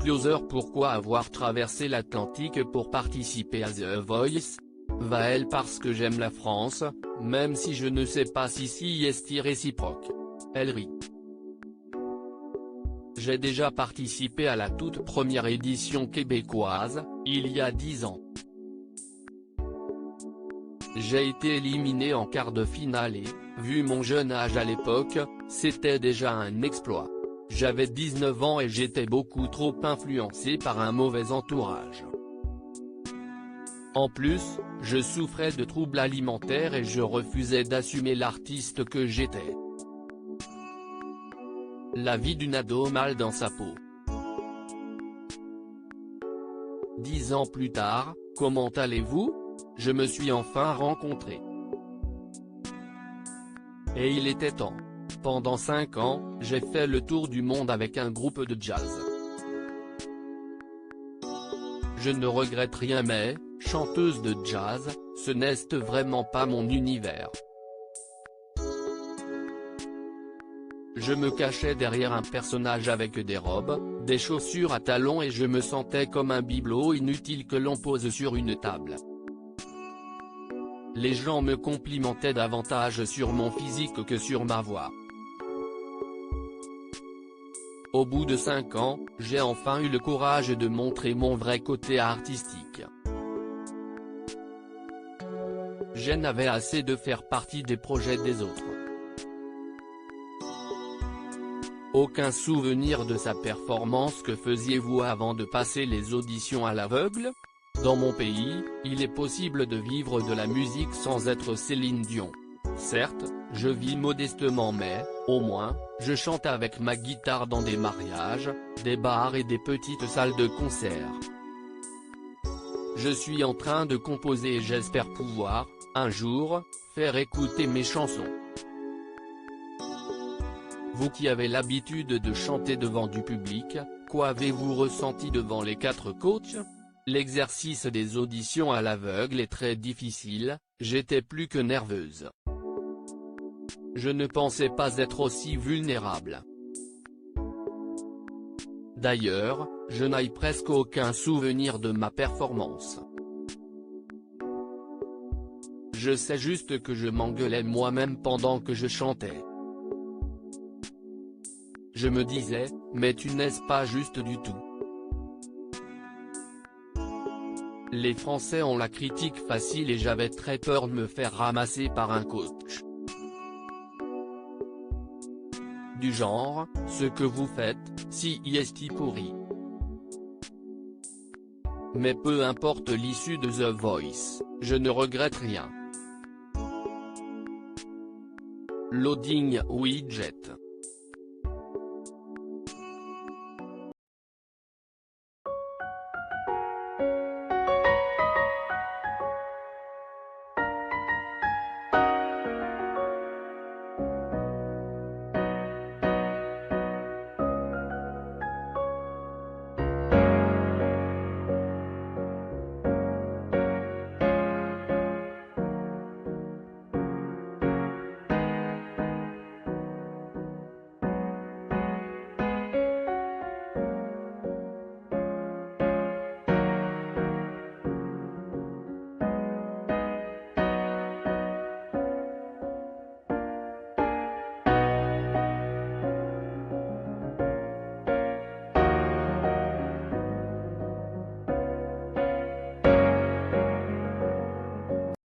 Closer. Pourquoi avoir traversé l'Atlantique pour participer à The Voice? Va-elle parce que j'aime la France, même si je ne sais pas si est réciproque. Elle rit. J'ai déjà participé à la toute première édition québécoise, il y a 10 ans. J'ai été éliminé en quart de finale et, vu mon jeune âge à l'époque, c'était déjà un exploit. J'avais 19 ans et j'étais beaucoup trop influencé par un mauvais entourage. En plus, je souffrais de troubles alimentaires et je refusais d'assumer l'artiste que j'étais. La vie d'une ado mal dans sa peau. 10 ans plus tard, comment allez-vous? Je me suis enfin rencontré. Et il était temps. Pendant 5 ans, j'ai fait le tour du monde avec un groupe de jazz. Je ne regrette rien mais, chanteuse de jazz, ce n'est vraiment pas mon univers. Je me cachais derrière un personnage avec des robes, des chaussures à talons et je me sentais comme un bibelot inutile que l'on pose sur une table. Les gens me complimentaient davantage sur mon physique que sur ma voix. Au bout de 5 ans, j'ai enfin eu le courage de montrer mon vrai côté artistique. Je n'avais assez de faire partie des projets des autres. Aucun souvenir de sa performance. Que faisiez-vous avant de passer les auditions à l'aveugle? Dans mon pays, il est possible de vivre de la musique sans être Céline Dion. Certes, je vis modestement mais, au moins, je chante avec ma guitare dans des mariages, des bars et des petites salles de concert. Je suis en train de composer et j'espère pouvoir, un jour, faire écouter mes chansons. Vous qui avez l'habitude de chanter devant du public, quoi avez-vous ressenti devant les 4 coachs? L'exercice des auditions à l'aveugle est très difficile, j'étais plus que nerveuse. Je ne pensais pas être aussi vulnérable. D'ailleurs, je n'ai presque aucun souvenir de ma performance. Je sais juste que je m'engueulais moi-même pendant que je chantais. Je me disais, mais tu n'es pas juste du tout. Les Français ont la critique facile et j'avais très peur de me faire ramasser par un coach. Du genre, ce que vous faites, si est pourri. Mais peu importe l'issue de The Voice, je ne regrette rien. Loading widget.